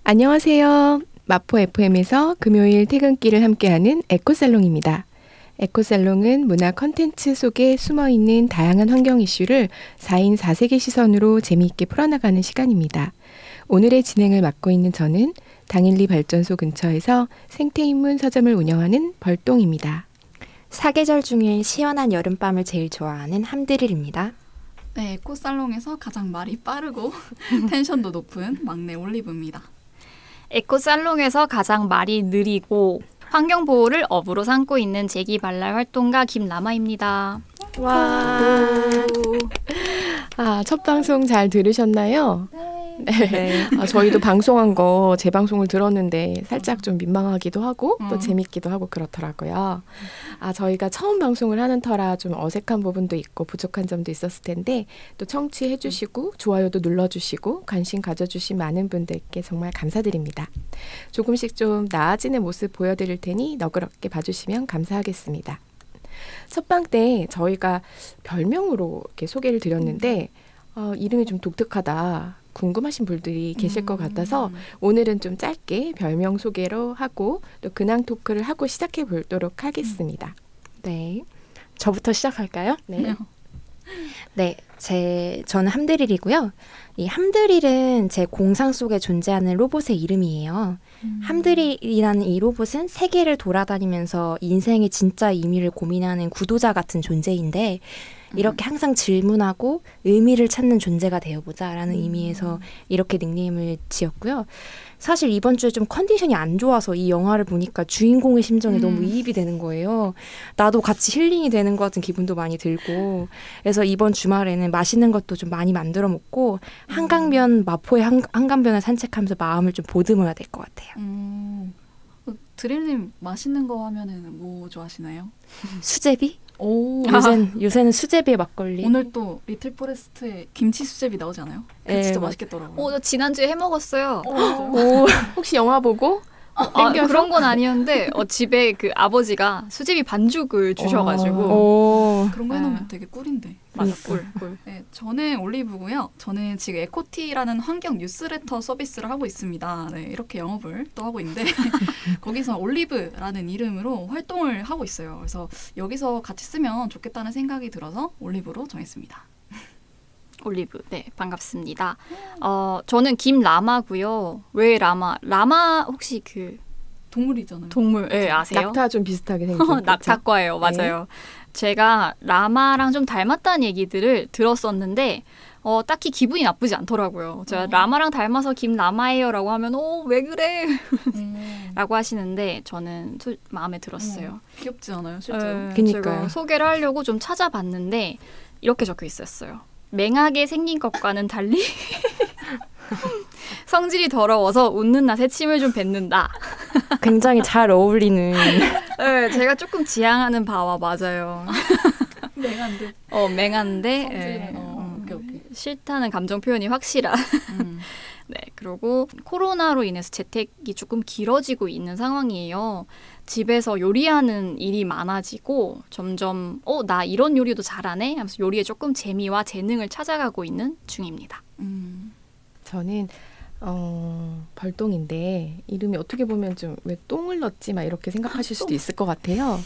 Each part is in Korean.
안녕하세요. 마포 FM에서 금요일 퇴근길을 함께하는 에코살롱입니다. 에코살롱은 문화 컨텐츠 속에 숨어있는 다양한 환경 이슈를 4인 4색의 시선으로 재미있게 풀어나가는 시간입니다. 오늘의 진행을 맡고 있는 저는 당일리 발전소 근처에서 생태인문 서점을 운영하는 벌똥입니다. 사계절 중에 시원한 여름밤을 제일 좋아하는 함드릴입니다. 네, 에코살롱에서 가장 말이 빠르고 텐션도 높은 막내 올리브입니다. 에코살롱에서 가장 말이 느리고 환경보호를 업으로 삼고 있는 재기발랄 활동가 김라마입니다. 와. 첫 방송 잘 들으셨나요? 네. 저희도 방송한 거 재방송을 들었는데 살짝 좀 민망하기도 하고 또 재밌기도 하고 그렇더라고요. 저희가 처음 방송을 하는 터라 좀 어색한 부분도 있고 부족한 점도 있었을 텐데 또 청취해 주시고 좋아요도 눌러주시고 관심 가져주신 많은 분들께 정말 감사드립니다. 조금씩 좀 나아지는 모습 보여드릴 테니 너그럽게 봐주시면 감사하겠습니다. 첫방 때 저희가 별명으로 이렇게 소개를 드렸는데 이름이 좀 독특하다. 궁금하신 분들이 계실 것 같아서 오늘은 좀 짧게 별명 소개로 하고 또 근황 토크를 하고 시작해 보도록 하겠습니다. 네, 저부터 시작할까요? 네. 네, 저는 함드릴이고요. 이 함드릴은 제 공상 속에 존재하는 로봇의 이름이에요. 함드릴이라는 이 로봇은 세계를 돌아다니면서 인생의 진짜 의미를 고민하는 구도자 같은 존재인데 이렇게 항상 질문하고 의미를 찾는 존재가 되어보자라는 의미에서 이렇게 닉네임을 지었고요. 사실 이번 주에 좀 컨디션이 안 좋아서 이 영화를 보니까 주인공의 심정에 너무 이입이 되는 거예요. 나도 같이 힐링이 되는 것 같은 기분도 많이 들고 그래서 이번 주말에는 맛있는 것도 좀 많이 만들어 먹고 한강변, 마포의 한강변을 산책하면서 마음을 좀 보듬어야 될 것 같아요. 드릴님 맛있는 거 하면은 뭐 좋아하시나요? 수제비? 오, 요새는 수제비에 막걸리. 오늘 또 리틀 포레스트에 김치 수제비 나오지 않아요? 그거 진짜 맛있겠더라고요. 저 지난주에 해먹었어요. 혹시 영화 보고? 그런 건 아니었는데 집에 그 아버지가 수제비 반죽을 주셔가지고 그런 거 해놓으면 되게 꿀인데. 맞아, 꿀. 네, 저는 올리브고요. 저는 지금 에코티라는 환경 뉴스레터 서비스를 하고 있습니다. 네, 이렇게 영업을 또 하고 있는데 거기서 올리브라는 이름으로 활동을 하고 있어요. 그래서 여기서 같이 쓰면 좋겠다는 생각이 들어서 올리브로 정했습니다. 올리브, 네, 반갑습니다. 저는 김라마고요. 왜 라마? 라마 혹시 그 동물이잖아요. 동물, 네, 아세요? 낙타 좀 비슷하게 생긴. 낙타과예요, 맞아요. 제가 라마랑 좀 닮았다는 얘기들을 들었었는데 딱히 기분이 나쁘지 않더라고요. 제가 라마랑 닮아서 김라마예요 라고 하면 왜 그래? 라고 하시는데 저는 마음에 들었어요. 귀엽지 않아요? 실제로? 그러니까요. 제가 소개를 하려고 좀 찾아봤는데 이렇게 적혀 있었어요. 맹하게 생긴 것과는 달리 성질이 더러워서 웃는 낯에 침을 좀 뱉는다. 굉장히 잘 어울리는. 네, 제가 조금 지향하는 바와 맞아요. 맹한데. 맹한데 오케이. 싫다는 감정 표현이 확실한. 네, 그리고 코로나로 인해서 재택이 조금 길어지고 있는 상황이에요. 집에서 요리하는 일이 많아지고 점점 나 이런 요리도 잘하네 하면서 요리에 조금 재미와 재능을 찾아가고 있는 중입니다. 저는 벌똥인데 이름이 어떻게 보면 좀 왜 똥을 넣었지 막 이렇게 생각하실 수도 있을 것 같아요.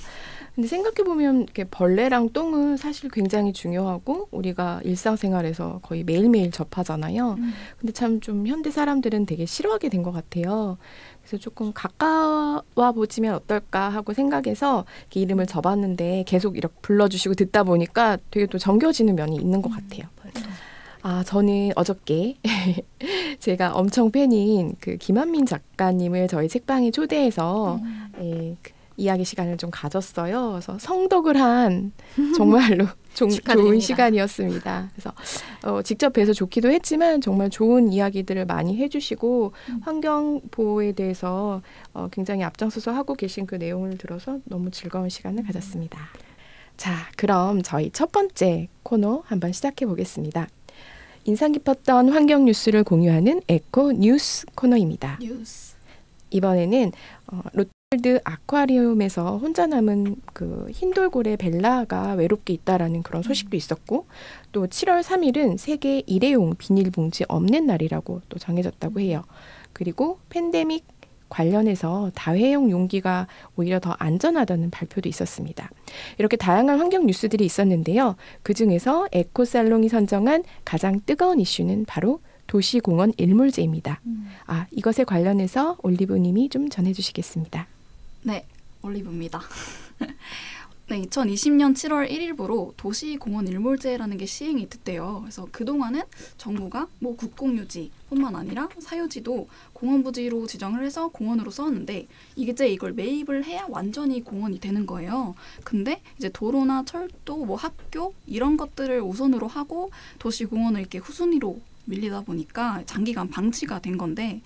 근데 생각해보면 이렇게 벌레랑 똥은 사실 굉장히 중요하고 우리가 일상생활에서 거의 매일매일 접하잖아요. 근데 참 좀 현대 사람들은 되게 싫어하게 된 것 같아요. 그래서 조금 가까워 보시면 어떨까 하고 생각해서 이렇게 이름을 접었는데 계속 이렇게 불러주시고 듣다 보니까 되게 또 정겨지는 면이 있는 것 같아요. 저는 어저께 제가 엄청 팬인 그 김한민 작가님을 저희 책방에 초대해서 이야기 시간을 좀 가졌어요. 그래서 성덕을 한 정말로 좋은 시간이었습니다. 그래서 직접 뵈서 좋기도 했지만 정말 좋은 이야기들을 많이 해주시고 환경 보호에 대해서 굉장히 앞장서서 하고 계신 그 내용을 들어서 너무 즐거운 시간을 가졌습니다. 자, 그럼 저희 첫 번째 코너 한번 시작해 보겠습니다. 인상 깊었던 환경 뉴스를 공유하는 에코 뉴스 코너입니다. 뉴스. 이번에는 월드 아쿠아리움에서 혼자 남은 그 흰돌고래 벨라가 외롭게 있다라는 그런 소식도 있었고, 또 7월 3일은 세계 일회용 비닐봉지 없는 날이라고 또 정해졌다고 해요. 그리고 팬데믹 관련해서 다회용 용기가 오히려 더 안전하다는 발표도 있었습니다. 이렇게 다양한 환경 뉴스들이 있었는데요. 그중에서 에코살롱이 선정한 가장 뜨거운 이슈는 바로 도시공원 일몰제입니다. 이것에 관련해서 올리브님이 좀 전해주시겠습니다. 네, 올리브입니다. 네, 2020년 7월 1일부로 도시공원 일몰제라는 게 시행이 됐대요. 그래서 그동안은 정부가 뭐 국공유지뿐만 아니라 사유지도 공원 부지로 지정을 해서 공원으로 썼는데, 이제 이걸 매입을 해야 완전히 공원이 되는 거예요. 근데 이제 도로나 철도, 뭐 학교 이런 것들을 우선으로 하고 도시공원을 이렇게 후순위로 밀리다 보니까 장기간 방치가 된 건데,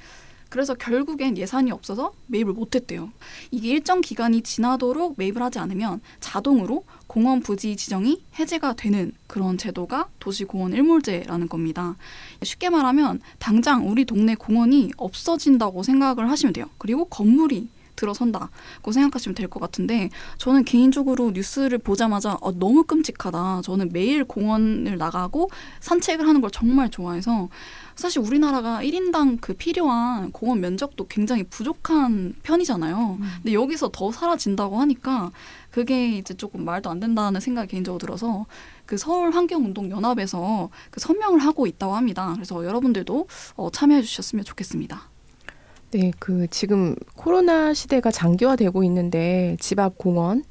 그래서 결국엔 예산이 없어서 매입을 못했대요. 이게 일정 기간이 지나도록 매입을 하지 않으면 자동으로 공원 부지 지정이 해제가 되는 그런 제도가 도시공원 일몰제라는 겁니다. 쉽게 말하면 당장 우리 동네 공원이 없어진다고 생각을 하시면 돼요. 그리고 건물이 들어선다고 생각하시면 될 것 같은데, 저는 개인적으로 뉴스를 보자마자 너무 끔찍하다. 저는 매일 공원을 나가고 산책을 하는 걸 정말 좋아해서, 사실 우리나라가 1인당 그 필요한 공원 면적도 굉장히 부족한 편이잖아요. 근데 여기서 더 사라진다고 하니까 그게 이제 조금 말도 안 된다는 생각이 개인적으로 들어서, 그 서울환경운동연합에서 그 서명을 하고 있다고 합니다. 그래서 여러분들도 참여해 주셨으면 좋겠습니다. 네, 지금 코로나 시대가 장기화되고 있는데 집 앞 공원,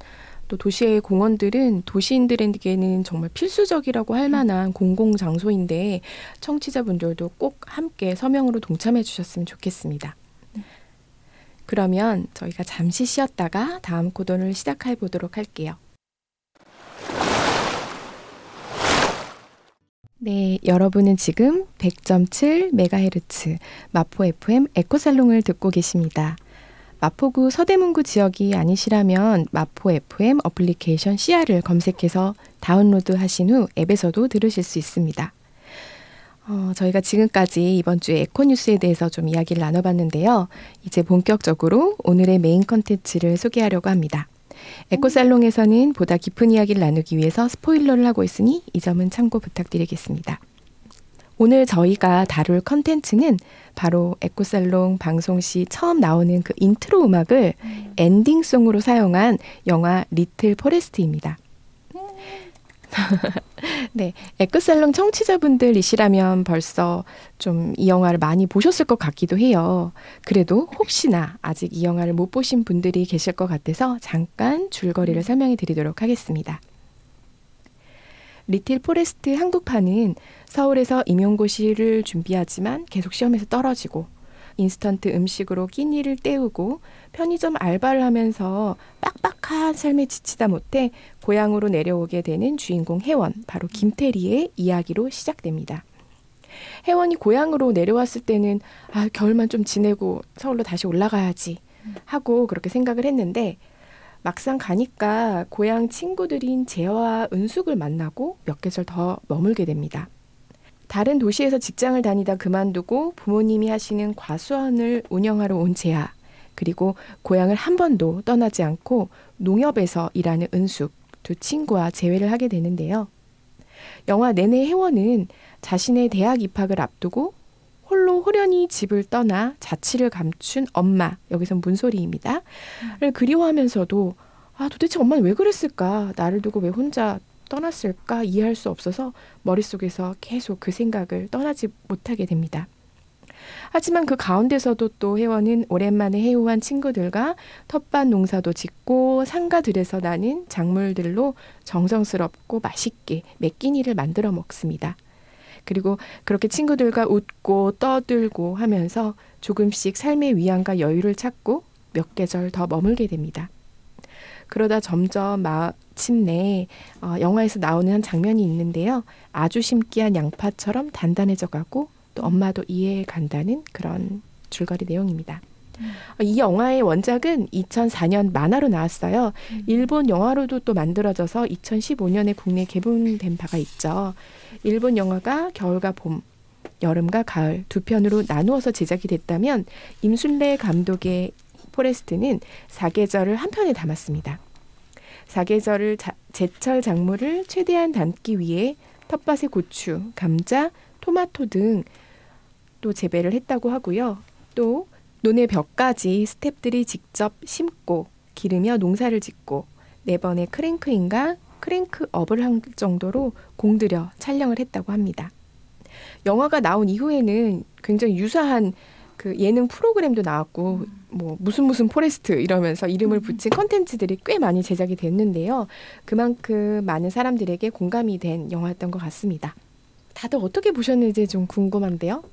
또 도시의 공원들은 도시인들에게는 정말 필수적이라고 할 만한 공공장소인데, 청취자분들도 꼭 함께 서명으로 동참해 주셨으면 좋겠습니다. 그러면 저희가 잠시 쉬었다가 다음 코너를 시작해 보도록 할게요. 네, 여러분은 지금 100.7MHz 마포 FM 에코살롱을 듣고 계십니다. 마포구 서대문구 지역이 아니시라면 마포 FM 어플리케이션 CR을 검색해서 다운로드 하신 후 앱에서도 들으실 수 있습니다. 저희가 지금까지 이번 주에 에코뉴스에 대해서 좀 이야기를 나눠봤는데요. 이제 본격적으로 오늘의 메인 컨텐츠를 소개하려고 합니다. 에코살롱에서는 보다 깊은 이야기를 나누기 위해서 스포일러를 하고 있으니 이 점은 참고 부탁드리겠습니다. 오늘 저희가 다룰 컨텐츠는 바로 에코살롱 방송 시 처음 나오는 그 인트로 음악을 엔딩송으로 사용한 영화 리틀 포레스트입니다. 네, 에코살롱 청취자분들이시라면 벌써 좀 이 영화를 많이 보셨을 것 같기도 해요. 그래도 혹시나 아직 이 영화를 못 보신 분들이 계실 것 같아서 잠깐 줄거리를 설명해 드리도록 하겠습니다. 리틀 포레스트 한국판은 서울에서 임용고시를 준비하지만 계속 시험에서 떨어지고, 인스턴트 음식으로 끼니를 때우고 편의점 알바를 하면서 빡빡한 삶에 지치다 못해 고향으로 내려오게 되는 주인공 혜원, 바로 김태리의 이야기로 시작됩니다. 혜원이 고향으로 내려왔을 때는 겨울만 좀 지내고 서울로 다시 올라가야지 하고 그렇게 생각을 했는데, 막상 가니까 고향 친구들인 재화와 은숙을 만나고 몇 계절 더 머물게 됩니다. 다른 도시에서 직장을 다니다 그만두고 부모님이 하시는 과수원을 운영하러 온 재하, 그리고 고향을 한 번도 떠나지 않고 농협에서 일하는 은숙, 두 친구와 재회를 하게 되는데요. 영화 내내 혜원은 자신의 대학 입학을 앞두고 홀로 호련히 집을 떠나 자취를 감춘 엄마, 여기서 문소리입니다. 를 그리워하면서도 도대체 엄마는 왜 그랬을까? 나를 두고 왜 혼자 떠났을까? 이해할 수 없어서 머릿속에서 계속 그 생각을 떠나지 못하게 됩니다. 하지만 그 가운데서도 또 혜원은 오랜만에 해오한 친구들과 텃밭 농사도 짓고 상가들에서 나는 작물들로 정성스럽고 맛있게 매 끼니를 만들어 먹습니다. 그리고 그렇게 친구들과 웃고 떠들고 하면서 조금씩 삶의 위안과 여유를 찾고 몇 계절 더 머물게 됩니다. 그러다 점점 마침내 영화에서 나오는 한 장면이 있는데요. 아주 심기한 양파처럼 단단해져 가고 또 엄마도 이해해 간다는 그런 줄거리 내용입니다. 이 영화의 원작은 2004년 만화로 나왔어요. 일본 영화로도 또 만들어져서 2015년에 국내에 개봉된 바가 있죠. 일본 영화가 겨울과 봄, 여름과 가을 두 편으로 나누어서 제작이 됐다면 임순례 감독의 포레스트는 사계절을 한 편에 담았습니다. 사계절을 제철 작물을 최대한 담기 위해 텃밭에 고추, 감자, 토마토 등 또 재배를 했다고 하고요. 또 논의 벽까지 스태프들이 직접 심고 기르며 농사를 짓고 4번의 크랭크인과 크랭크업을 한 정도로 공들여 촬영을 했다고 합니다. 영화가 나온 이후에는 굉장히 유사한 그 예능 프로그램도 나왔고 뭐 무슨 포레스트 이러면서 이름을 붙인 컨텐츠들이 꽤 많이 제작이 됐는데요. 그만큼 많은 사람들에게 공감이 된 영화였던 것 같습니다. 다들 어떻게 보셨는지 좀 궁금한데요.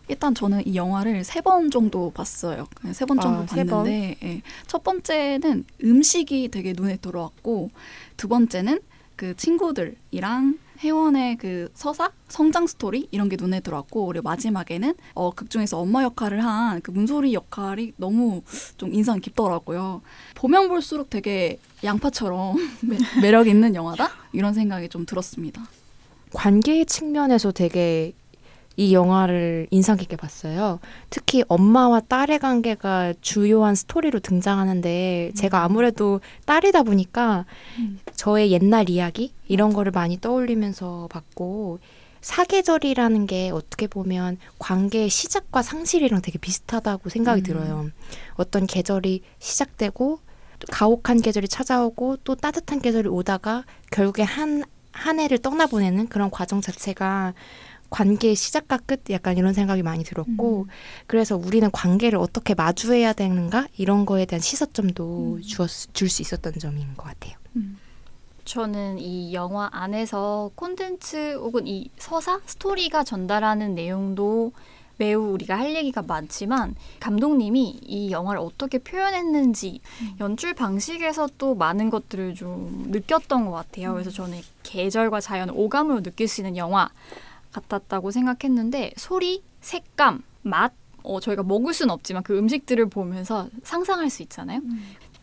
일단 저는 이 영화를 3번 정도 봤어요. 3번 정도 봤는데 예. 첫 번째는 음식이 되게 눈에 들어왔고 두 번째는 그 친구들이랑 혜원의 그 서사, 성장 스토리 이런 게 눈에 들어왔고 그리고 마지막에는 극 중에서 엄마 역할을 한 그 문소리 역할이 너무 좀 인상 깊더라고요. 보면 볼수록 되게 양파처럼 매력 있는 영화다? 이런 생각이 좀 들었습니다. 관계 측면에서 되게 이 영화를 인상 깊게 봤어요. 특히 엄마와 딸의 관계가 주요한 스토리로 등장하는데 제가 아무래도 딸이다 보니까 저의 옛날 이야기 이런 거를 많이 떠올리면서 봤고 사계절이라는 게 어떻게 보면 관계의 시작과 상실이랑 되게 비슷하다고 생각이 들어요. 어떤 계절이 시작되고 또 가혹한 계절이 찾아오고 또 따뜻한 계절이 오다가 결국에 한 해를 떠나보내는 그런 과정 자체가 관계의 시작과 끝 약간 이런 생각이 많이 들었고 그래서 우리는 관계를 어떻게 마주해야 되는가 이런 거에 대한 시사점도 줄 수 있었던 점인 것 같아요. 저는 이 영화 안에서 콘텐츠 혹은 이 서사, 스토리가 전달하는 내용도 매우 우리가 할 얘기가 많지만 감독님이 이 영화를 어떻게 표현했는지 연출 방식에서 또 많은 것들을 좀 느꼈던 것 같아요. 그래서 저는 계절과 자연을 오감으로 느낄 수 있는 영화 같았다고 생각했는데 소리, 색감, 맛 저희가 먹을 수는 없지만 그 음식들을 보면서 상상할 수 있잖아요.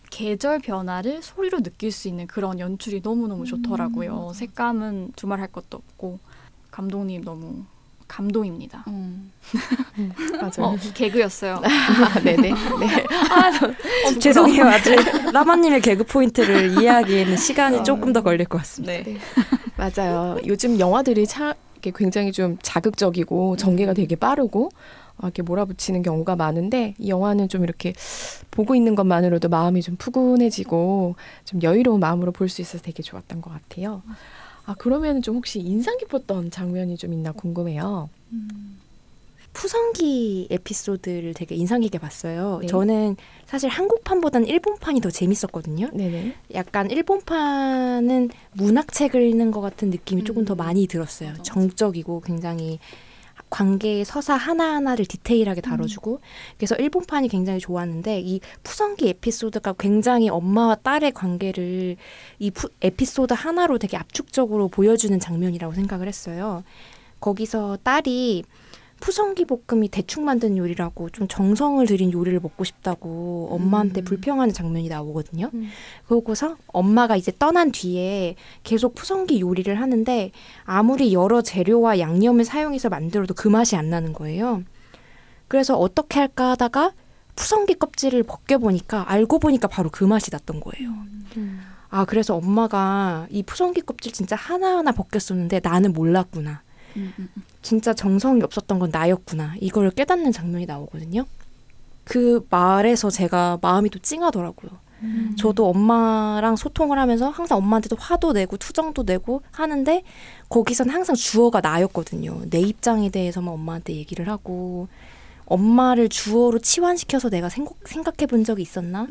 계절 변화를 소리로 느낄 수 있는 그런 연출이 너무너무 좋더라고요. 색감은 두말 할 것도 없고 감독님 너무 감동입니다. 맞아요. 개그였어요. 네네. 네. 죄송해요. 아직 라마님의 개그 포인트를 이해하기에는 시간이 조금 더 걸릴 것 같습니다. 네. 맞아요. 요즘 영화들이 굉장히 좀 자극적이고 전개가 되게 빠르고 이렇게 몰아붙이는 경우가 많은데 이 영화는 좀 이렇게 보고 있는 것만으로도 마음이 좀 푸근해지고 좀 여유로운 마음으로 볼 수 있어서 되게 좋았던 것 같아요. 그러면 좀 혹시 인상 깊었던 장면이 좀 있나 궁금해요. 푸성기 에피소드를 되게 인상 깊게 봤어요. 네. 저는 사실 한국판보다는 일본판이 더 재밌었거든요. 네네. 약간 일본판은 문학책을 읽는 것 같은 느낌이 조금 더 많이 들었어요. 맞아. 정적이고 굉장히 관계의 서사 하나하나를 디테일하게 다뤄주고 그래서 일본판이 굉장히 좋았는데 이 푸성기 에피소드가 굉장히 엄마와 딸의 관계를 이 에피소드 하나로 되게 압축적으로 보여주는 장면이라고 생각을 했어요. 거기서 딸이 푸성기 볶음이 대충 만든 요리라고 좀 정성을 들인 요리를 먹고 싶다고 엄마한테 불평하는 장면이 나오거든요. 그러고서 엄마가 이제 떠난 뒤에 계속 푸성기 요리를 하는데 아무리 여러 재료와 양념을 사용해서 만들어도 그 맛이 안 나는 거예요. 그래서 어떻게 할까 하다가 푸성기 껍질을 벗겨보니까 알고 보니까 바로 그 맛이 났던 거예요. 그래서 엄마가 이 푸성기 껍질 진짜 하나하나 벗겼었는데 나는 몰랐구나. 진짜 정성이 없었던 건 나였구나. 이걸 깨닫는 장면이 나오거든요. 그 말에서 제가 마음이 또 찡하더라고요. 저도 엄마랑 소통을 하면서 항상 엄마한테도 화도 내고 투정도 내고 하는데 거기선 항상 주어가 나였거든요. 내 입장에 대해서만 엄마한테 얘기를 하고 엄마를 주어로 치환시켜서 내가 생각해 본 적이 있었나?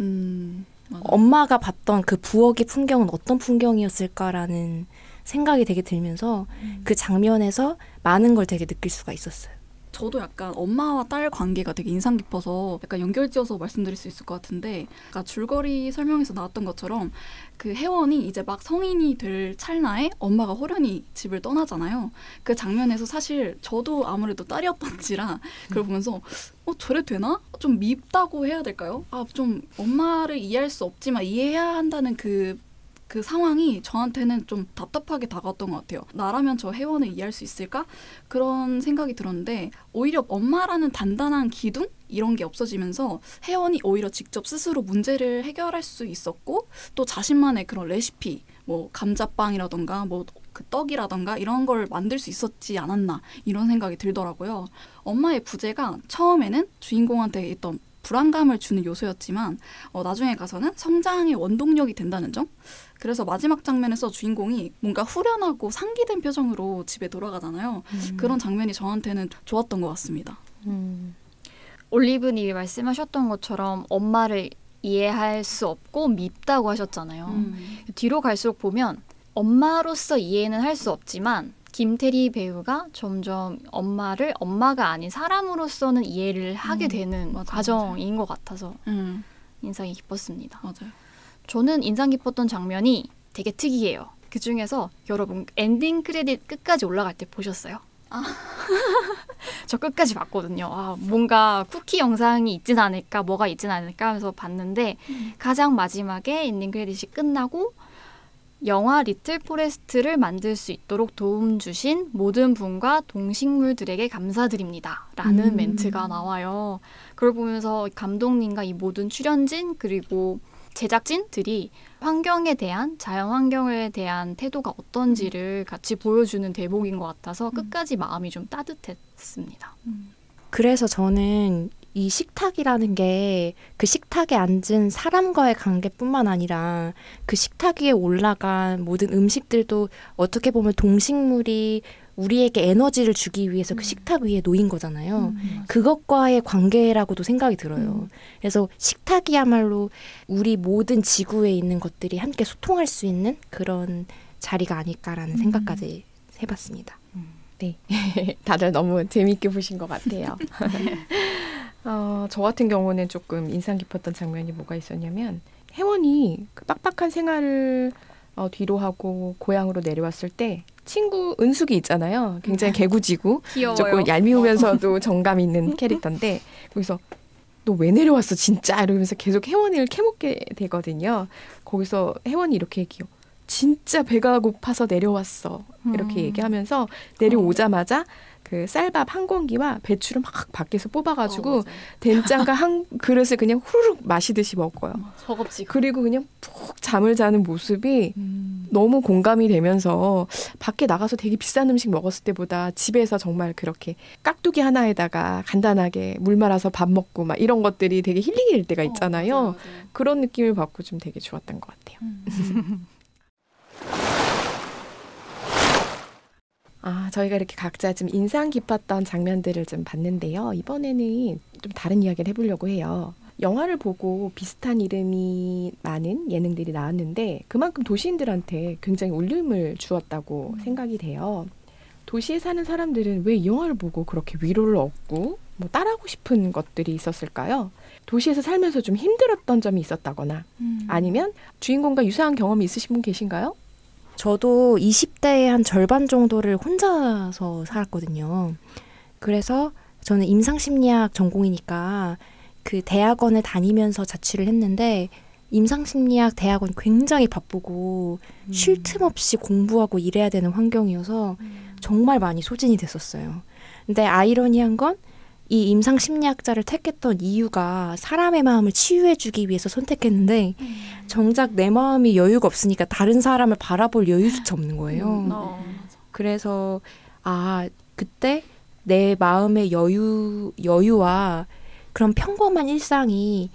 엄마가 봤던 그 부엌의 풍경은 어떤 풍경이었을까라는 생각이 되게 들면서 그 장면에서 많은 걸 되게 느낄 수가 있었어요. 저도 약간 엄마와 딸 관계가 되게 인상 깊어서 약간 연결지어서 말씀드릴 수 있을 것 같은데 아까 줄거리 설명에서 나왔던 것처럼 그 혜원이 이제 막 성인이 될 찰나에 엄마가 호련히 집을 떠나잖아요. 그 장면에서 사실 저도 아무래도 딸이었던지라 그걸 보면서 저래도 되나? 좀 밉다고 해야 될까요? 좀 엄마를 이해할 수 없지만 이해해야 한다는 그 그 상황이 저한테는 좀 답답하게 다가왔던 것 같아요. 나라면 저 혜원을 이해할 수 있을까? 그런 생각이 들었는데 오히려 엄마라는 단단한 기둥? 이런 게 없어지면서 혜원이 오히려 직접 스스로 문제를 해결할 수 있었고 또 자신만의 그런 레시피, 뭐 감자빵이라던가 뭐 그 떡이라던가 이런 걸 만들 수 있었지 않았나 이런 생각이 들더라고요. 엄마의 부재가 처음에는 주인공한테 있던 불안감을 주는 요소였지만 나중에 가서는 성장의 원동력이 된다는 점? 그래서 마지막 장면에서 주인공이 뭔가 후련하고 상기된 표정으로 집에 돌아가잖아요. 그런 장면이 저한테는 좋았던 것 같습니다. 올리브님이 말씀하셨던 것처럼 엄마를 이해할 수 없고 밉다고 하셨잖아요. 뒤로 갈수록 보면 엄마로서 이해는 할 수 없지만 김태리 배우가 점점 엄마를 엄마가 아닌 사람으로서는 이해를 하게 되는 과정인 것 같아서 인상이 깊었습니다. 맞아요. 저는 인상 깊었던 장면이 되게 특이해요. 그중에서 여러분 엔딩 크레딧 끝까지 올라갈 때 보셨어요? 저 끝까지 봤거든요. 뭔가 쿠키 영상이 있진 않을까, 뭐가 있진 않을까 하면서 봤는데 가장 마지막에 엔딩 크레딧이 끝나고 영화 리틀 포레스트를 만들 수 있도록 도움 주신 모든 분과 동식물들에게 감사드립니다. 라는 멘트가 나와요. 그걸 보면서 감독님과 이 모든 출연진 그리고 제작진들이 환경에 대한, 자연 환경에 대한 태도가 어떤지를 같이 보여주는 대목인 것 같아서 끝까지 마음이 좀 따뜻했습니다. 그래서 저는 이 식탁이라는 게 그 식탁에 앉은 사람과의 관계뿐만 아니라 그 식탁 위에 올라간 모든 음식들도 어떻게 보면 동식물이 우리에게 에너지를 주기 위해서 그 식탁 위에 놓인 거잖아요. 그것과의 관계라고도 생각이 들어요. 그래서 식탁이야말로 우리 모든 지구에 있는 것들이 함께 소통할 수 있는 그런 자리가 아닐까라는 생각까지 해봤습니다. 네, 다들 너무 재미있게 보신 것 같아요. 저 같은 경우는 조금 인상 깊었던 장면이 뭐가 있었냐면 혜원이 그 빡빡한 생활을 뒤로 하고 고향으로 내려왔을 때 친구 은숙이 있잖아요. 굉장히 개구지고 귀여워요. 조금 얄미우면서도 정감 있는 캐릭터인데 거기서 너 왜 내려왔어 진짜 이러면서 계속 혜원이를 캐묻게 되거든요. 거기서 혜원이 이렇게 얘기해요. 진짜 배가 고파서 내려왔어. 이렇게 얘기하면서 내려오자마자 그 쌀밥 한 공기와 배추를 막 밖에서 뽑아가지고 된장과 한 그릇을 그냥 후루룩 마시듯이 먹어요. 허겁지겁. 그리고 그냥 푹 잠을 자는 모습이 너무 공감이 되면서 밖에 나가서 되게 비싼 음식 먹었을 때보다 집에서 정말 그렇게 깍두기 하나에다가 간단하게 물 말아서 밥 먹고 막 이런 것들이 되게 힐링이 될 때가 있잖아요. 맞아요. 그런 느낌을 받고 좀 되게 좋았던 것 같아요. 저희가 이렇게 각자 좀 인상 깊었던 장면들을 좀 봤는데요. 이번에는 좀 다른 이야기를 해보려고 해요. 영화를 보고 비슷한 이름이 많은 예능들이 나왔는데 그만큼 도시인들한테 굉장히 울림을 주었다고 생각이 돼요. 도시에 사는 사람들은 왜 이 영화를 보고 그렇게 위로를 얻고 뭐 따라하고 싶은 것들이 있었을까요? 도시에서 살면서 좀 힘들었던 점이 있었다거나 아니면 주인공과 유사한 경험이 있으신 분 계신가요? 저도 20대의 한 절반 정도를 혼자서 살았거든요. 그래서 저는 임상심리학 전공이니까 그 대학원을 다니면서 자취를 했는데 임상심리학 대학원 굉장히 바쁘고 쉴 틈 없이 공부하고 일해야 되는 환경이어서 정말 많이 소진이 됐었어요. 근데 아이러니한 건 이 임상심리학자를 택했던 이유가 사람의 마음을 치유해주기 위해서 선택했는데 정작 내 마음이 여유가 없으니까 다른 사람을 바라볼 여유조차 없는 거예요. 그래서 그때 내 마음의 여유와 그런 평범한 일상이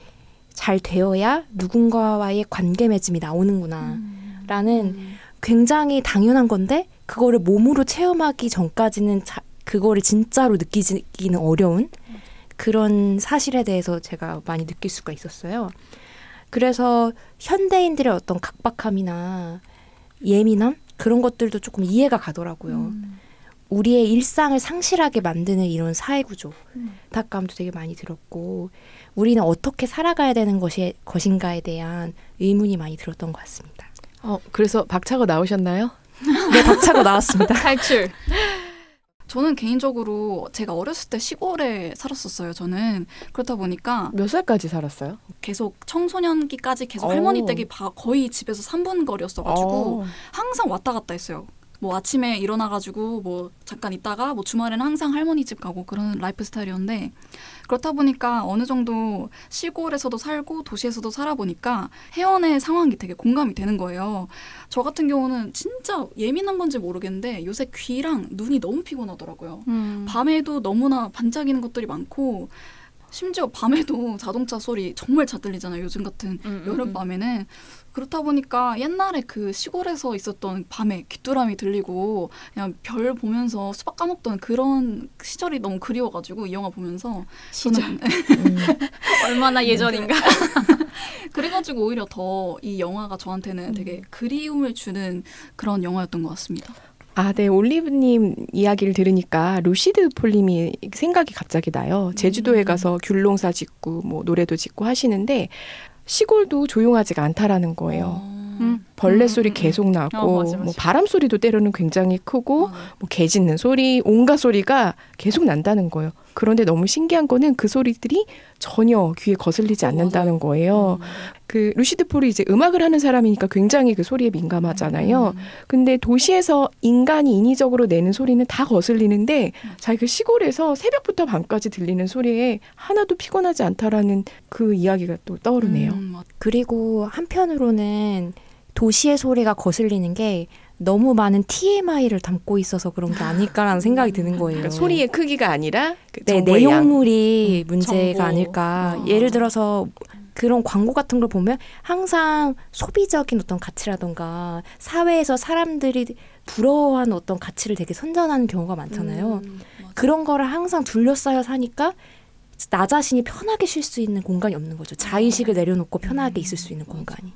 잘 되어야 누군가와의 관계 맺음이 나오는구나 라는 굉장히 당연한 건데 그거를 몸으로 체험하기 전까지는 그거를 진짜로 느끼기는 어려운 그런 사실에 대해서 제가 많이 느낄 수가 있었어요. 그래서 현대인들의 어떤 각박함이나 예민함 그런 것들도 조금 이해가 가더라고요. 우리의 일상을 상실하게 만드는 이런 사회구조 안타까움도 되게 많이 들었고 우리는 어떻게 살아가야 되는 것인가에 대한 의문이 많이 들었던 것 같습니다. 그래서 박차고 나오셨나요? 네, 박차고 나왔습니다. 탈출. 저는 개인적으로 제가 어렸을 때 시골에 살았었어요. 저는 그렇다 보니까 몇 살까지 살았어요? 계속 청소년기까지 계속 오. 할머니 댁이 거의 집에서 3분 거리였어가지고 항상 왔다 갔다 했어요. 뭐 아침에 일어나가지고 뭐 잠깐 있다가 뭐 주말에는 항상 할머니 집 가고 그런 라이프 스타일이었는데 그렇다 보니까 어느 정도 시골에서도 살고 도시에서도 살아보니까 혜원의 상황이 되게 공감이 되는 거예요. 저 같은 경우는 진짜 예민한 건지 모르겠는데 요새 귀랑 눈이 너무 피곤하더라고요. 밤에도 너무나 반짝이는 것들이 많고 심지어 밤에도 자동차 소리 정말 잘 들리잖아요. 요즘 같은 여름밤에는. 그렇다 보니까 옛날에 그 시골에서 있었던 밤에 귀뚜라미 들리고 그냥 별 보면서 수박 까먹던 그런 시절이 너무 그리워가지고 이 영화 보면서 시절. 얼마나 예전인가. 그래가지고 오히려 더 이 영화가 저한테는 되게 그리움을 주는 그런 영화였던 것 같습니다. 아, 네. 올리브님 이야기를 들으니까 루시드 폴님이 생각이 갑자기 나요. 제주도에 가서 귤농사 짓고 뭐 노래도 짓고 하시는데 시골도 조용하지가 않다라는 거예요. 벌레 소리 계속 나고 맞아. 뭐 바람 소리도 때로는 굉장히 크고 뭐 개 짖는 소리, 온갖 소리가 계속 난다는 거예요. 그런데 너무 신기한 거는 그 소리들이 전혀 귀에 거슬리지 않는다는 거예요. 그 루시드 폴이 이제 음악을 하는 사람이니까 굉장히 그 소리에 민감하잖아요. 근데 도시에서 인간이 인위적으로 내는 소리는 다 거슬리는데 자기가 시골에서 새벽부터 밤까지 들리는 소리에 하나도 피곤하지 않다라는 그 이야기가 또 떠오르네요. 그리고 한편으로는 도시의 소리가 거슬리는 게 너무 많은 TMI를 담고 있어서 그런 게 아닐까라는 생각이 드는 거예요. 그러니까 소리의 크기가 아니라 그 네, 정보의 내용물이 문제가 정보. 아닐까. 예를 들어서 그런 광고 같은 걸 보면 항상 소비적인 어떤 가치라던가 사회에서 사람들이 부러워하는 어떤 가치를 되게 선전하는 경우가 많잖아요. 그런 거를 항상 둘러싸여 사니까 나 자신이 편하게 쉴 수 있는 공간이 없는 거죠. 자의식을 내려놓고 편하게 있을 수 있는 공간이.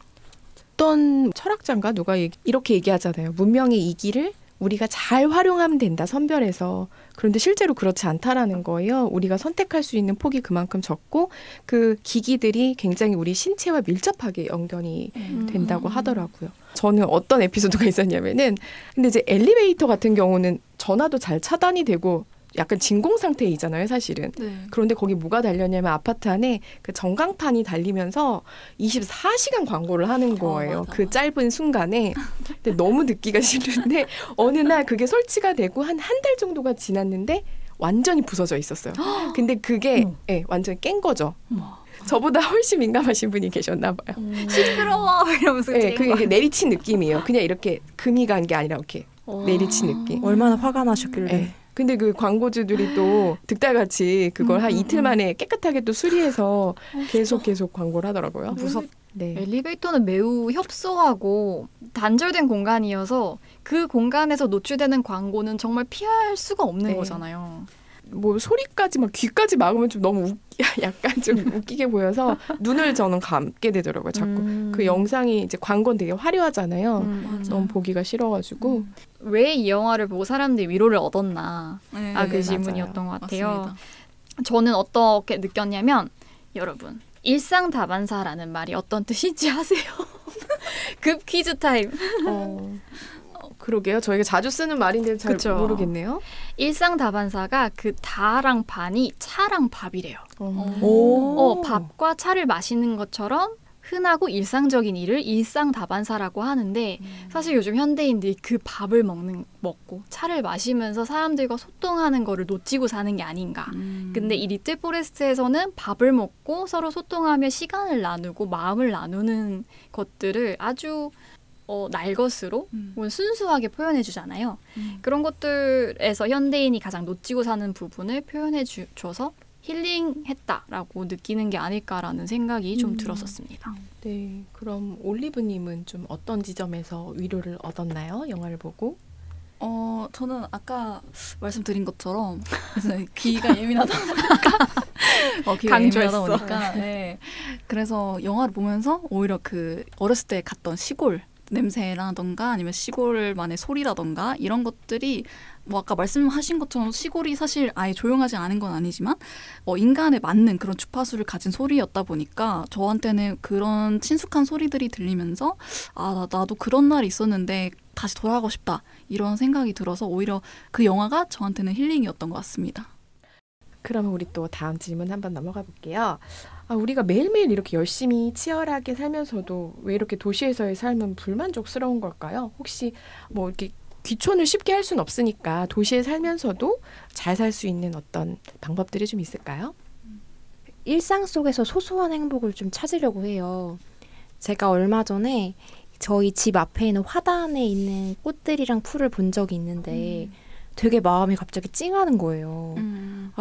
어떤 철학자인가 누가 이렇게 얘기하잖아요. 문명의 이기를 우리가 잘 활용하면 된다, 선별해서. 그런데 실제로 그렇지 않다라는 거예요. 우리가 선택할 수 있는 폭이 그만큼 적고 그 기기들이 굉장히 우리 신체와 밀접하게 연결이 된다고 하더라고요. 저는 어떤 에피소드가 있었냐면은 근데 이제 엘리베이터 같은 경우는 전화도 잘 차단이 되고 약간 진공 상태이잖아요, 사실은. 네. 그런데 거기 뭐가 달렸냐면 아파트 안에 그 전광판이 달리면서 24시간 광고를 하는 거예요. 맞아, 그 맞아. 짧은 순간에. 근데 너무 듣기가 싫은데 어느 날 그게 설치가 되고 한 달 정도가 지났는데 완전히 부서져 있었어요. 근데 그게 완전히 깬 거죠. 저보다 훨씬 민감하신 분이 계셨나 봐요. 시끄러워 이러면서 그게 내리친 느낌이에요. 그냥 이렇게 금이 간 게 아니라 이렇게 내리친 느낌. 얼마나 화가 나셨길래. 네. 근데 그 광고주들이 또 득달같이 그걸 한 이틀 만에 깨끗하게 또 수리해서 계속 광고를 하더라고요. 무섭. 네. 엘리베이터는 매우 협소하고 단절된 공간이어서 그 공간에서 노출되는 광고는 정말 피할 수가 없는 네. 거잖아요. 뭐 소리까지 막 귀까지 막으면 좀 너무 약간 좀 웃기게 보여서 눈을 저는 감게 되더라고요. 자꾸 그 영상이 이제 광고는 되게 화려하잖아요. 너무 보기가 싫어가지고 왜 이 영화를 보고 사람들이 위로를 얻었나? 네, 그 맞아요. 질문이었던 것 같아요. 맞습니다. 저는 어떻게 느꼈냐면 여러분 일상 다반사라는 말이 어떤 뜻인지 아세요? 급 퀴즈 타임. 그러게요. 저희가 자주 쓰는 말인데 잘 그쵸. 모르겠네요. 일상 다반사가 그 다랑 반이 차랑 밥이래요. 오. 밥과 차를 마시는 것처럼 흔하고 일상적인 일을 일상 다반사라고 하는데 사실 요즘 현대인들이 그 밥을 먹고 차를 마시면서 사람들과 소통하는 거를 놓치고 사는 게 아닌가. 근데 이 리틀 포레스트에서는 밥을 먹고 서로 소통하며 시간을 나누고 마음을 나누는 것들을 아주 날것으로 혹은 순수하게 표현해 주잖아요. 그런 것들에서 현대인이 가장 놓치고 사는 부분을 표현해 줘서 힐링했다라고 느끼는 게 아닐까라는 생각이 좀 들었었습니다. 네, 그럼 올리브님은 좀 어떤 지점에서 위로를 얻었나요? 영화를 보고? 저는 아까 말씀드린 것처럼 귀가 예민하다 보니까 귀가 예민하다 보니까 네. 그래서 영화를 보면서 오히려 그 어렸을 때 갔던 시골 냄새라던가 아니면 시골만의 소리라던가 이런 것들이 뭐 아까 말씀하신 것처럼 시골이 사실 아예 조용하지 않은 건 아니지만 인간에 맞는 그런 주파수를 가진 소리였다 보니까 저한테는 그런 친숙한 소리들이 들리면서 나도 그런 날이 있었는데 다시 돌아가고 싶다 이런 생각이 들어서 오히려 그 영화가 저한테는 힐링이었던 것 같습니다. 그러면 우리 또 다음 질문 한번 넘어가 볼게요. 우리가 매일매일 이렇게 열심히 치열하게 살면서도 왜 이렇게 도시에서의 삶은 불만족스러운 걸까요? 혹시 뭐 이렇게 귀촌을 쉽게 할 수는 없으니까 도시에 살면서도 잘 살 수 있는 어떤 방법들이 좀 있을까요? 일상 속에서 소소한 행복을 좀 찾으려고 해요. 제가 얼마 전에 저희 집 앞에 있는 화단에 있는 꽃들이랑 풀을 본 적이 있는데 되게 마음이 갑자기 찡하는 거예요.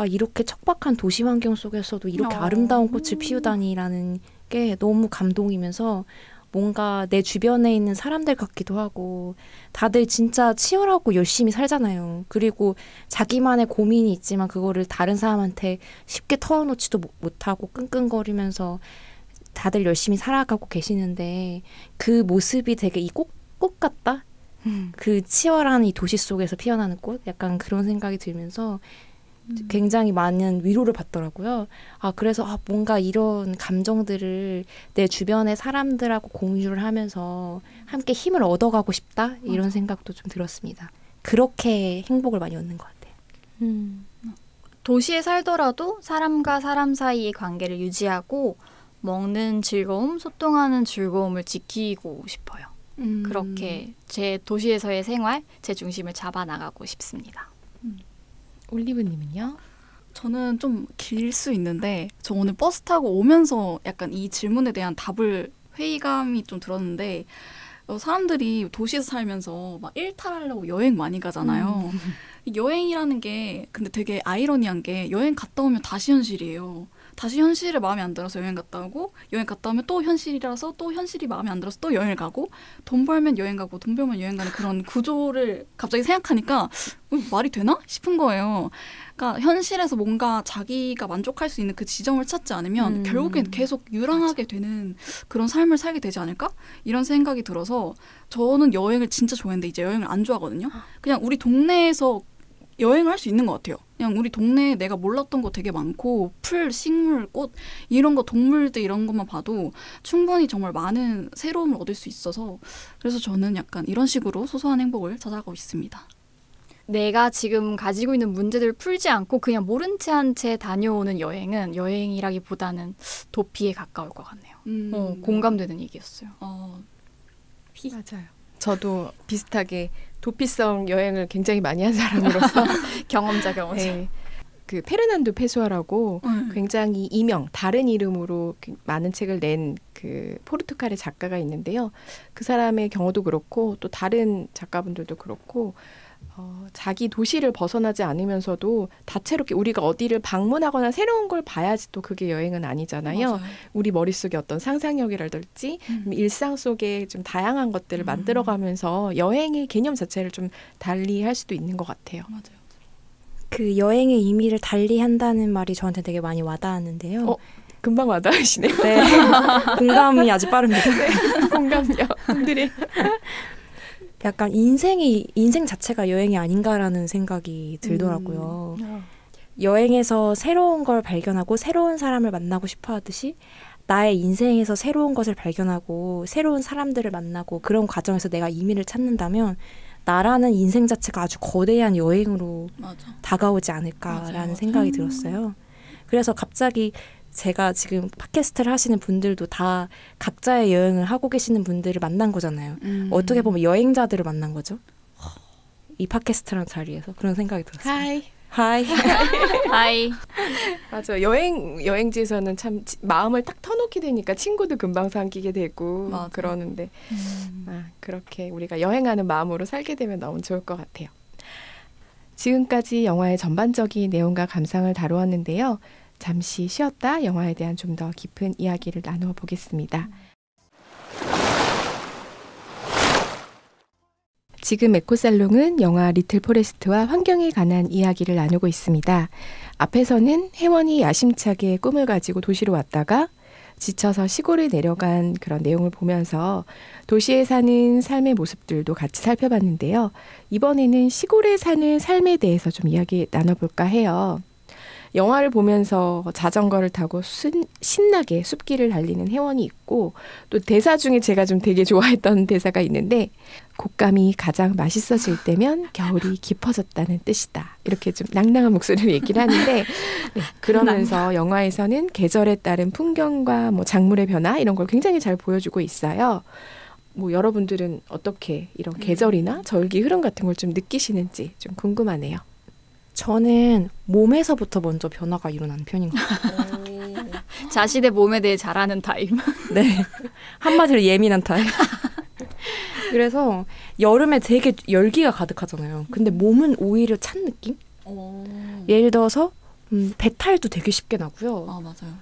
이렇게 척박한 도시 환경 속에서도 이렇게 아름다운 꽃을 피우다니라는 게 너무 감동이면서 뭔가 내 주변에 있는 사람들 같기도 하고 다들 진짜 치열하고 열심히 살잖아요. 그리고 자기만의 고민이 있지만 그거를 다른 사람한테 쉽게 털어놓지도 못하고 끙끙거리면서 다들 열심히 살아가고 계시는데 그 모습이 되게 이 꽃 같다? 그 치열한 이 도시 속에서 피어나는 꽃? 약간 그런 생각이 들면서 굉장히 많은 위로를 받더라고요. 그래서 뭔가 이런 감정들을 내 주변의 사람들하고 공유를 하면서 함께 힘을 얻어가고 싶다? 이런 생각도 좀 들었습니다. 그렇게 행복을 많이 얻는 것 같아요. 도시에 살더라도 사람과 사람 사이의 관계를 유지하고 먹는 즐거움, 소통하는 즐거움을 지키고 싶어요. 그렇게 제 도시에서의 생활, 제 중심을 잡아나가고 싶습니다. 올리브님은요? 저는 좀 길 수 있는데 저 오늘 버스 타고 오면서 약간 이 질문에 대한 답을 회의감이 좀 들었는데 사람들이 도시에서 살면서 막 일탈하려고 여행 많이 가잖아요. 여행이라는 게 근데 되게 아이러니한 게 여행 갔다 오면 다시 현실이에요. 다시 현실이 마음에 안 들어서 여행 갔다 오고 여행 갔다 오면 또 현실이라서 또 현실이 마음에 안 들어서 또 여행을 가고 돈 벌면 여행 가고 돈 벌면 여행 가는 그런 구조를 갑자기 생각하니까 말이 되나 싶은 거예요. 그러니까 현실에서 뭔가 자기가 만족할 수 있는 그 지점을 찾지 않으면 결국엔 계속 유랑하게 되는 그런 삶을 살게 되지 않을까? 이런 생각이 들어서 저는 여행을 진짜 좋아했는데 이제 여행을 안 좋아하거든요. 그냥 우리 동네에서 여행을 할 수 있는 것 같아요. 그냥 우리 동네에 내가 몰랐던 거 되게 많고 풀, 식물, 꽃 이런 거 동물들 이런 것만 봐도 충분히 정말 많은 새로움을 얻을 수 있어서 그래서 저는 약간 이런 식으로 소소한 행복을 찾아가고 있습니다. 내가 지금 가지고 있는 문제들을 풀지 않고 그냥 모른 채 한 채 다녀오는 여행은 여행이라기보다는 도피에 가까울 것 같네요. 공감되는 얘기였어요. 맞아요. 저도 비슷하게 도피성 여행을 굉장히 많이 한 사람으로서 경험자. 네. 그 페르난도 페소아라고 굉장히 다른 이름으로 많은 책을 낸 그 포르투갈의 작가가 있는데요. 그 사람의 경우도 그렇고 또 다른 작가분들도 그렇고 자기 도시를 벗어나지 않으면서도 다채롭게 우리가 어디를 방문하거나 새로운 걸 봐야지 또 그게 여행은 아니잖아요. 맞아요. 우리 머릿속에 어떤 상상력이라든지 일상 속에 좀 다양한 것들을 만들어가면서 여행의 개념 자체를 좀 달리 할 수도 있는 것 같아요. 맞아요. 그 여행의 의미를 달리 한다는 말이 저한테 되게 많이 와닿았는데요. 금방 와닿으시네요. 네. 공감이 아주 빠릅니다. 네, 공감요. 분들이 약간 인생 자체가 여행이 아닌가라는 생각이 들더라고요. 여행에서 새로운 걸 발견하고 새로운 사람을 만나고 싶어 하듯이 나의 인생에서 새로운 것을 발견하고 새로운 사람들을 만나고 그런 과정에서 내가 의미를 찾는다면 나라는 인생 자체가 아주 거대한 여행으로 다가오지 않을까라는 생각이 들었어요. 그래서 갑자기 제가 지금 팟캐스트를 하시는 분들도 다 각자의 여행을 하고 계시는 분들을 만난 거잖아요. 어떻게 보면 여행자들을 만난 거죠. 이 팟캐스트라는 자리에서 그런 생각이 들었어요. 하이. 맞아. 여행지에서는 참 마음을 딱 터놓게 되니까 친구도 금방 사귀게 되고 그러는데 그렇게 우리가 여행하는 마음으로 살게 되면 너무 좋을 것 같아요. 지금까지 영화의 전반적인 내용과 감상을 다루었는데요. 잠시 쉬었다 영화에 대한 좀 더 깊은 이야기를 나누어 보겠습니다. 지금 에코살롱은 영화 리틀 포레스트와 환경에 관한 이야기를 나누고 있습니다. 앞에서는 혜원이 야심차게 꿈을 가지고 도시로 왔다가 지쳐서 시골에 내려간 그런 내용을 보면서 도시에 사는 삶의 모습들도 같이 살펴봤는데요. 이번에는 시골에 사는 삶에 대해서 좀 이야기 나눠볼까 해요. 영화를 보면서 자전거를 타고 신나게 숲길을 달리는 회원이 있고 또 대사 중에 제가 좀 되게 좋아했던 대사가 있는데 곶감이 가장 맛있어질 때면 겨울이 깊어졌다는 뜻이다. 이렇게 좀 낭낭한 목소리로 얘기를 하는데 네, 그러면서 영화에서는 계절에 따른 풍경과 뭐 작물의 변화 이런 걸 굉장히 잘 보여주고 있어요. 뭐 여러분들은 어떻게 이런 계절이나 절기 흐름 같은 걸 좀 느끼시는지 좀 궁금하네요. 저는 몸에서부터 먼저 변화가 일어나는 편인 것 같아요. 자신의 몸에 대해 잘 아는 타입. 네. 한마디로 예민한 타입. 그래서 여름에 되게 열기가 가득하잖아요. 근데 몸은 오히려 찬 느낌? 예를 들어서 배탈도 되게 쉽게 나고요. 아, 맞아요.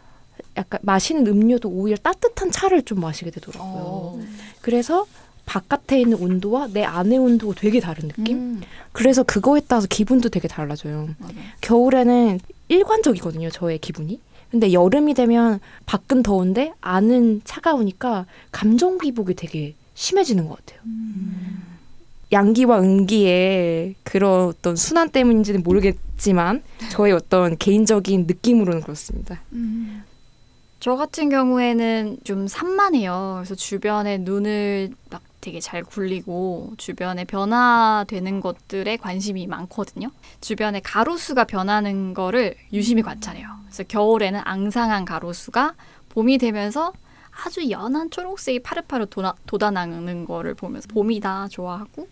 약간 마시는 음료도 오히려 따뜻한 차를 좀 마시게 되더라고요. 그래서 바깥에 있는 온도와 내 안의 온도가 되게 다른 느낌? 그래서 그거에 따라서 기분도 되게 달라져요. 맞아요. 겨울에는 일관적이거든요, 저의 기분이. 근데 여름이 되면 밖은 더운데 안은 차가우니까 감정 기복이 되게 심해지는 것 같아요. 양기와 음기의 그런 어떤 순환 때문인지는 모르겠지만 저의 어떤 개인적인 느낌으로는 그렇습니다. 저 같은 경우에는 좀 산만해요. 그래서 주변에 눈을 막 되게 잘 굴리고 주변에 변화되는 것들에 관심이 많거든요. 주변에 가로수가 변하는 거를 유심히 관찰해요. 그래서 겨울에는 앙상한 가로수가 봄이 되면서 아주 연한 초록색이 파릇파릇 돋아나는 거를 보면서 봄이다 좋아하고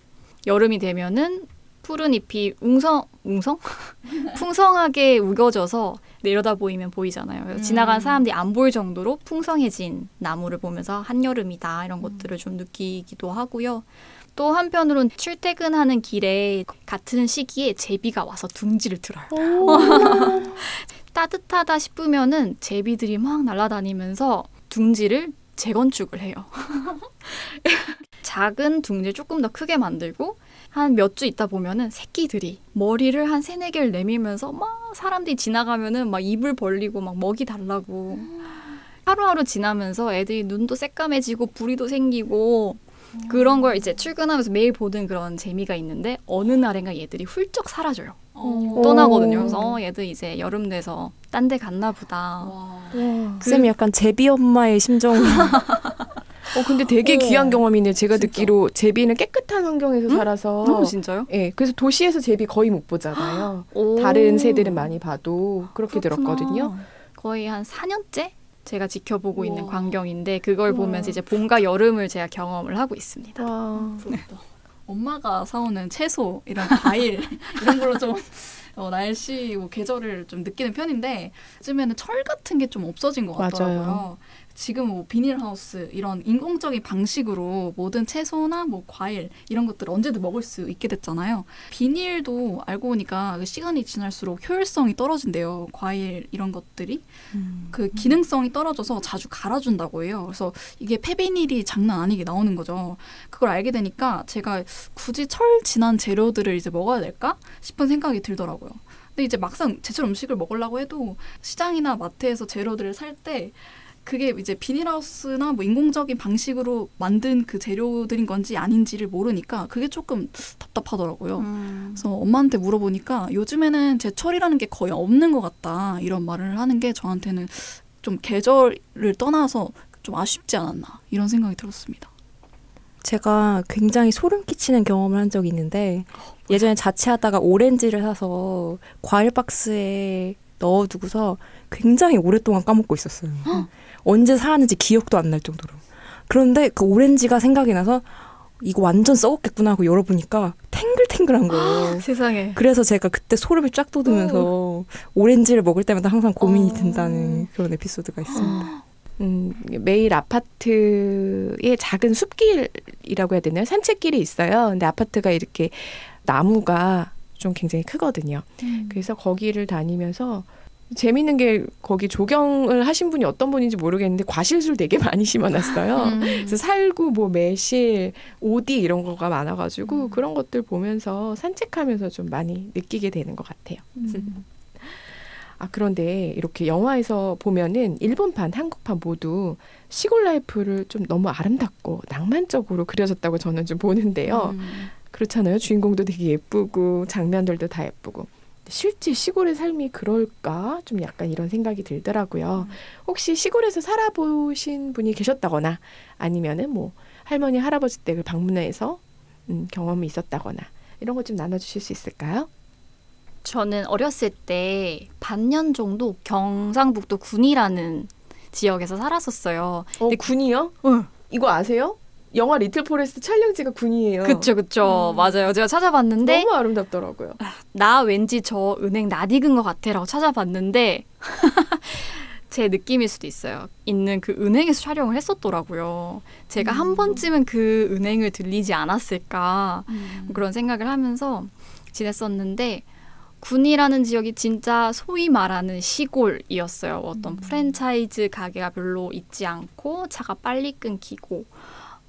여름이 되면은 푸른 잎이 풍성하게 우겨져서 내려다 보이면 보이잖아요. 그래서 지나가는 사람들이 안 보일 정도로 풍성해진 나무를 보면서 한여름이다 이런 것들을 좀 느끼기도 하고요. 또 한편으로는 출퇴근하는 길에 같은 시기에 제비가 와서 둥지를 틀어요. 따뜻하다 싶으면은 제비들이 막 날아다니면서 둥지를 재건축을 해요. 작은 둥지를 조금 더 크게 만들고 한 몇 주 있다 보면은 새끼들이 머리를 한 3-4개를 내밀면서 막 사람들이 지나가면은 막 입을 벌리고 막 먹이 달라고 하루하루 지나면서 애들이 눈도 새까매지고 부리도 생기고 그런 걸 이제 출근하면서 매일 보는 그런 재미가 있는데 어느 날인가 얘들이 훌쩍 사라져요. 떠나거든요. 그래서 얘들 이제 여름 돼서 딴 데 갔나 보다. 쌤이 약간 제비 엄마의 심정으로 근데 되게 귀한 경험이네요. 제가 듣기로 제비는 깨끗한 환경에서 살아서. 진짜요? 네, 그래서 도시에서 제비 거의 못 보잖아요. 다른 새들은 많이 봐도 그렇게 들었거든요. 거의 한 4년째 제가 지켜보고 있는 광경인데 그걸 보면서 이제 봄과 여름을 제가 경험을 하고 있습니다. 엄마가 사오는 채소, 이런 과일 이런 걸로 좀 날씨, 계절을 좀 느끼는 편인데 요즘에는 철 같은 게 좀 없어진 것 같더라고요. 맞아요. 지금 뭐 비닐하우스 이런 인공적인 방식으로 모든 채소나 뭐 과일 이런 것들을 언제든 먹을 수 있게 됐잖아요. 비닐도 알고 보니까 시간이 지날수록 효율성이 떨어진대요. 과일 이런 것들이 그 기능성이 떨어져서 자주 갈아준다고 해요. 그래서 이게 폐비닐이 장난 아니게 나오는 거죠. 그걸 알게 되니까 제가 굳이 철 진한 재료들을 이제 먹어야 될까 싶은 생각이 들더라고요. 근데 이제 막상 제철 음식을 먹으려고 해도 시장이나 마트에서 재료들을 살 때 그게 이제 비닐하우스나 뭐 인공적인 방식으로 만든 그 재료들인 건지 아닌지를 모르니까 그게 조금 답답하더라고요. 그래서 엄마한테 물어보니까 요즘에는 제철이라는 게 거의 없는 것 같다 이런 말을 하는 게 저한테는 좀 계절을 떠나서 좀 아쉽지 않았나 이런 생각이 들었습니다. 제가 굉장히 소름 끼치는 경험을 한 적이 있는데 예전에 자취하다가 오렌지를 사서 과일 박스에 넣어두고서 굉장히 오랫동안 까먹고 있었어요. 언제 사왔는지 기억도 안 날 정도로. 그런데 그 오렌지가 생각이 나서 이거 완전 썩었겠구나 하고 열어보니까 탱글탱글한 거예요. 세상에. 그래서 제가 그때 소름이 쫙 돋으면서 오렌지를 먹을 때마다 항상 고민이 든다는 그런 에피소드가 있습니다. 매일 아파트에 작은 숲길이라고 해야 되나요? 산책길이 있어요. 근데 아파트가 이렇게 나무가 좀 굉장히 크거든요. 그래서 거기를 다니면서 재밌는 게 거기 조경을 하신 분이 어떤 분인지 모르겠는데 과실술 되게 많이 심어놨어요. 그래서 살구, 뭐 매실, 오디 이런 거가 많아가지고 그런 것들 보면서 산책하면서 좀 많이 느끼게 되는 것 같아요. 그런데 이렇게 영화에서 보면은 일본판, 한국판 모두 시골 라이프를 좀 너무 아름답고 낭만적으로 그려졌다고 저는 좀 보는데요. 그렇잖아요. 주인공도 되게 예쁘고 장면들도 다 예쁘고. 실제 시골의 삶이 그럴까? 좀 약간 이런 생각이 들더라고요. 혹시 시골에서 살아보신 분이 계셨다거나 아니면은 뭐 할머니, 할아버지 댁을 방문해서 경험이 있었다거나 이런 거 좀 나눠주실 수 있을까요? 저는 어렸을 때 반년 정도 경상북도 군이라는 지역에서 살았었어요. 군이요? 응. 이거 아세요? 영화 리틀 포레스트 촬영지가 군이에요. 그쵸. 맞아요. 제가 찾아봤는데 너무 아름답더라고요. 나 왠지 저 은행 낯익은 것 같아라고 찾아봤는데 제 느낌일 수도 있어요. 있는 그 은행에서 촬영을 했었더라고요. 제가 한 번쯤은 그 은행을 들리지 않았을까 그런 생각을 하면서 지냈었는데 군이라는 지역이 진짜 소위 말하는 시골이었어요. 어떤 프랜차이즈 가게가 별로 있지 않고 차가 빨리 끊기고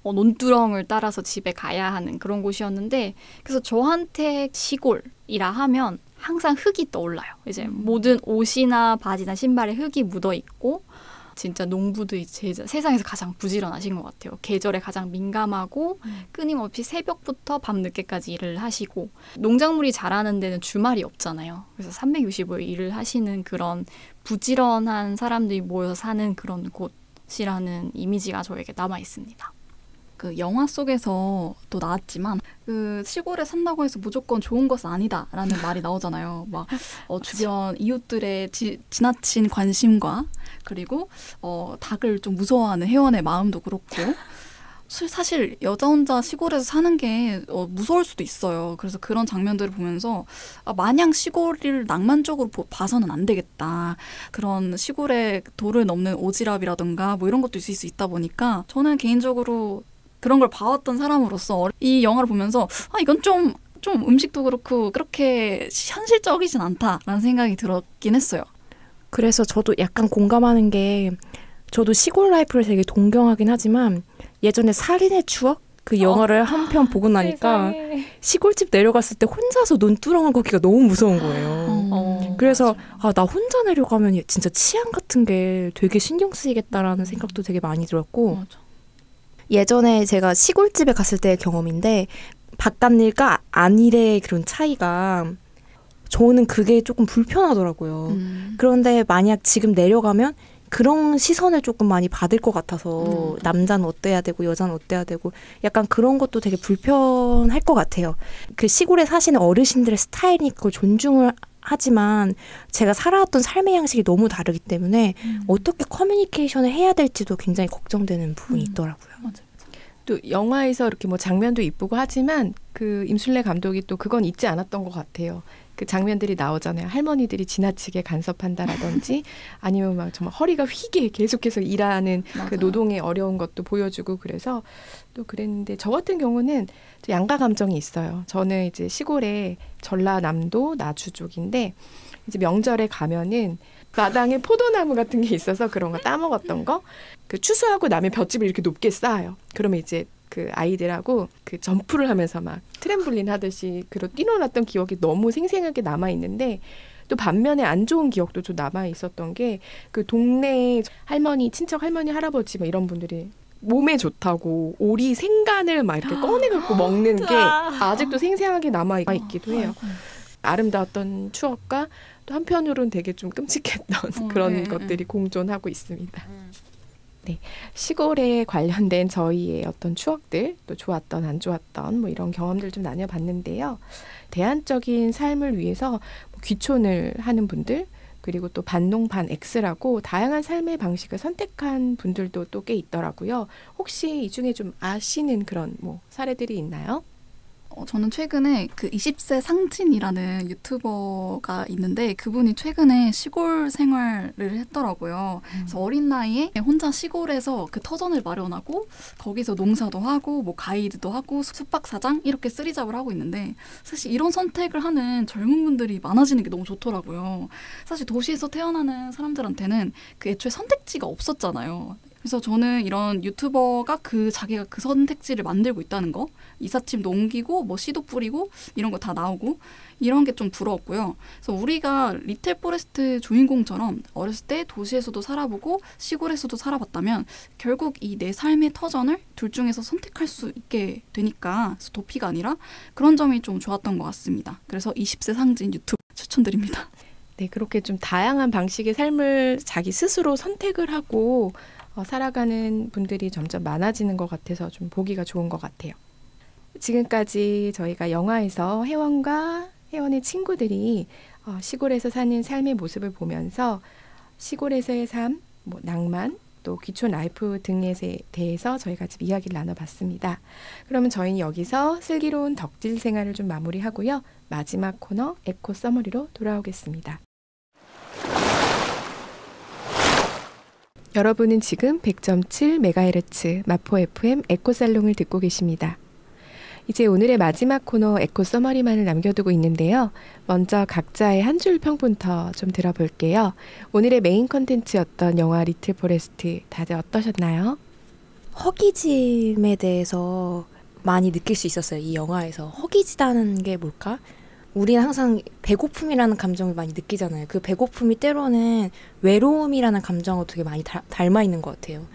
논두렁을 따라서 집에 가야 하는 그런 곳이었는데 그래서 저한테 시골이라 하면 항상 흙이 떠올라요. 이제 모든 옷이나 바지나 신발에 흙이 묻어 있고 진짜 농부들이 세상에서 가장 부지런하신 것 같아요. 계절에 가장 민감하고 끊임없이 새벽부터 밤늦게까지 일을 하시고 농작물이 자라는 데는 주말이 없잖아요. 그래서 365일 일을 하시는 그런 부지런한 사람들이 모여서 사는 그런 곳이라는 이미지가 저에게 남아 있습니다. 그 영화 속에서 또 나왔지만 그 시골에 산다고 해서 무조건 좋은 것은 아니다라는 말이 나오잖아요. 막 주변 이웃들의 지나친 관심과 그리고 닭을 좀 무서워하는 회원의 마음도 그렇고 사실 여자 혼자 시골에서 사는 게 무서울 수도 있어요. 그래서 그런 장면들을 보면서 마냥 시골을 낭만적으로 봐서는 안 되겠다. 그런 시골의 도를 넘는 오지랖이라든가 뭐 이런 것도 있을 수 있다 보니까 저는 개인적으로 그런 걸 봐왔던 사람으로서 이 영화를 보면서 이건 좀 음식도 그렇고 그렇게 현실적이진 않다라는 생각이 들었긴 했어요. 그래서 저도 약간 공감하는 게 저도 시골 라이프를 되게 동경하긴 하지만 예전에 살인의 추억? 그 영화를 한 편 보고 나니까 시골집 내려갔을 때 혼자서 논두렁을 걷기가 너무 무서운 거예요. 그래서 나 혼자 내려가면 진짜 치안 같은 게 되게 신경 쓰이겠다라는 생각도 되게 많이 들었고 맞아. 예전에 제가 시골집에 갔을 때의 경험인데 바깥일과 안일의 그런 차이가 저는 그게 조금 불편하더라고요. 그런데 만약 지금 내려가면 그런 시선을 조금 많이 받을 것 같아서 남자는 어때야 되고 여자는 어때야 되고 약간 그런 것도 되게 불편할 것 같아요. 그 시골에 사시는 어르신들의 스타일이니까 그걸 존중을 하지만 제가 살아왔던 삶의 양식이 너무 다르기 때문에 어떻게 커뮤니케이션을 해야 될지도 굉장히 걱정되는 부분이 있더라고요. 맞아요. 또 영화에서 이렇게 뭐 장면도 이쁘고 하지만 그 임순례 감독이 또 그건 잊지 않았던 것 같아요. 그 장면들이 나오잖아요. 할머니들이 지나치게 간섭한다라든지 아니면 막 정말 허리가 휘게 계속해서 일하는 그 노동의 어려운 것도 보여주고 그래서 또 그랬는데 저 같은 경우는 양가 감정이 있어요. 저는 이제 시골에 전라남도 나주 쪽인데 이제 명절에 가면은 마당에 포도나무 같은 게 있어서 그런 거 따먹었던 거 그 추수하고 나면 볏짚을 이렇게 높게 쌓아요. 그러면 이제 그 아이들하고 그 점프를 하면서 막 트램블린 하듯이 그런 뛰놀았던 기억이 너무 생생하게 남아 있는데 또 반면에 안 좋은 기억도 좀 남아 있었던 게 그 동네 할머니, 친척 할머니, 할아버지 뭐 이런 분들이 몸에 좋다고 오리 생간을 막 이렇게 꺼내 갖고 먹는 게 아직도 생생하게 남아 있기도 해요. 아름다웠던 추억과 또 한편으로는 되게 좀 끔찍했던 그런 것들이 공존하고 있습니다. 네, 시골에 관련된 저희의 어떤 추억들, 또 좋았던 안 좋았던 뭐 이런 경험들 좀 나눠봤는데요. 대안적인 삶을 위해서 뭐 귀촌을 하는 분들, 그리고 또 반농 반X라고 다양한 삶의 방식을 선택한 분들도 또 꽤 있더라고요. 혹시 이 중에 좀 아시는 그런 뭐 사례들이 있나요? 저는 최근에 그 20세 상진이라는 유튜버가 있는데 그분이 최근에 시골 생활을 했더라고요. 그래서 어린 나이에 혼자 시골에서 그 터전을 마련하고 거기서 농사도 하고 뭐 가이드도 하고 숙박사장 이렇게 쓰리잡을 하고 있는데 사실 이런 선택을 하는 젊은 분들이 많아지는 게 너무 좋더라고요. 사실 도시에서 태어나는 사람들한테는 그 애초에 선택지가 없었잖아요. 그래서 저는 이런 유튜버가 자기가 그 선택지를 만들고 있다는 거, 이삿짐도 옮기고 뭐 씨도 뿌리고 이런 거 다 나오고 이런 게 좀 부러웠고요. 그래서 우리가 리틀 포레스트 주인공처럼 어렸을 때 도시에서도 살아보고 시골에서도 살아봤다면 결국 이 내 삶의 터전을 둘 중에서 선택할 수 있게 되니까 도피가 아니라 그런 점이 좀 좋았던 것 같습니다. 그래서 20세 상징 유튜브 추천드립니다. 네, 그렇게 좀 다양한 방식의 삶을 자기 스스로 선택을 하고 살아가는 분들이 점점 많아지는 것 같아서 좀 보기가 좋은 것 같아요. 지금까지 저희가 영화에서 혜원과 혜원의 친구들이 시골에서 사는 삶의 모습을 보면서 시골에서의 삶, 뭐 낭만, 또 귀촌 라이프 등에 대해서 저희가 지금 이야기를 나눠봤습니다. 그러면 저희는 여기서 슬기로운 덕질 생활을 좀 마무리하고요. 마지막 코너 에코 서머리로 돌아오겠습니다. 여러분은 지금 100.7MHz 마포 FM 에코살롱을 듣고 계십니다. 이제 오늘의 마지막 코너 에코 서머리만을 남겨두고 있는데요. 먼저 각자의 한 줄 평부터 좀 들어볼게요. 오늘의 메인 컨텐츠였던 영화 리틀 포레스트 다들 어떠셨나요? 허기짐에 대해서 많이 느낄 수 있었어요. 이 영화에서 허기지다는 게 뭘까? 우리는 항상 배고픔이라는 감정을 많이 느끼잖아요. 그 배고픔이 때로는 외로움이라는 감정하고 되게 많이 닮아 있는 것 같아요.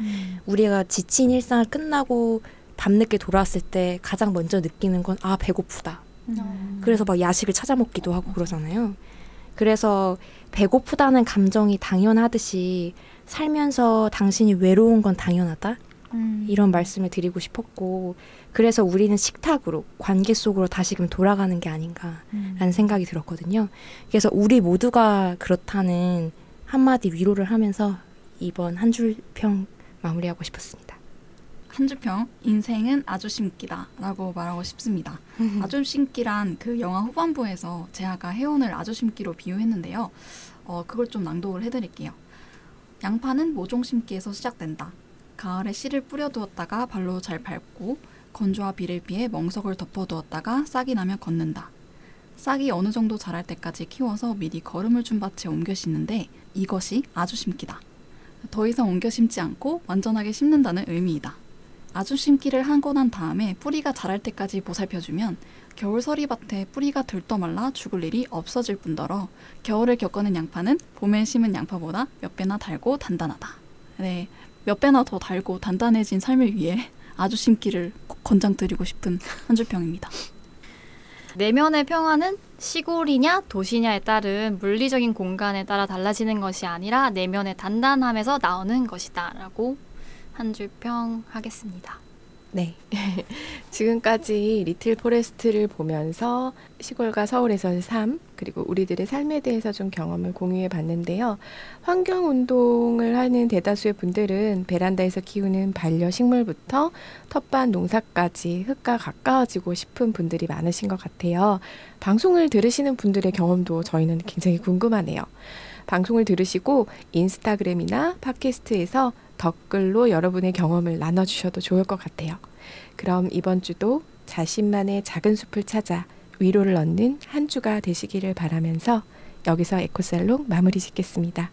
우리가 지친 일상을 끝나고 밤늦게 돌아왔을 때 가장 먼저 느끼는 건 배고프다. 그래서 막 야식을 찾아 먹기도 하고 그러잖아요. 그래서 배고프다는 감정이 당연하듯이 살면서 당신이 외로운 건 당연하다. 이런 말씀을 드리고 싶었고, 그래서 우리는 식탁으로 관계 속으로 다시금 돌아가는 게 아닌가라는 생각이 들었거든요. 그래서 우리 모두가 그렇다는 한마디 위로를 하면서 이번 한 줄 평 마무리하고 싶었습니다. 한 줄 평, 인생은 아주 심기다 라고 말하고 싶습니다. 아주 심기란 그 영화 후반부에서 제아가 혜원을 아주 심기로 비유했는데요. 그걸 좀 낭독을 해드릴게요. 양파는 모종 심기에서 시작된다. 가을에 씨를 뿌려두었다가 발로 잘 밟고 건조와 비를 피해 멍석을 덮어두었다가 싹이 나면 걷는다. 싹이 어느 정도 자랄 때까지 키워서 미리 거름을 준 밭에 옮겨 심는데 이것이 아주 심기다. 더 이상 옮겨 심지 않고 완전하게 심는다는 의미이다. 아주 심기를 하고 난 다음에 뿌리가 자랄 때까지 보살펴주면 겨울 서리밭에 뿌리가 들떠말라 죽을 일이 없어질 뿐더러 겨울을 겪어낸 양파는 봄에 심은 양파보다 몇 배나 달고 단단하다. 네, 몇 배나 더 달고 단단해진 삶을 위해 아주 심기를 꼭 권장드리고 싶은 한 줄 평입니다. 내면의 평화는 시골이냐 도시냐에 따른 물리적인 공간에 따라 달라지는 것이 아니라 내면의 단단함에서 나오는 것이다 라고 한 줄 평 하겠습니다. 네. 지금까지 리틀 포레스트를 보면서 시골과 서울에서의 삶, 그리고 우리들의 삶에 대해서 좀 경험을 공유해 봤는데요. 환경운동을 하는 대다수의 분들은 베란다에서 키우는 반려식물부터 텃밭 농사까지 흙과 가까워지고 싶은 분들이 많으신 것 같아요. 방송을 들으시는 분들의 경험도 저희는 굉장히 궁금하네요. 방송을 들으시고 인스타그램이나 팟캐스트에서 댓글로 여러분의 경험을 나눠주셔도 좋을 것 같아요. 그럼 이번 주도 자신만의 작은 숲을 찾아 위로를 얻는 한 주가 되시기를 바라면서 여기서 에코살롱 마무리 짓겠습니다.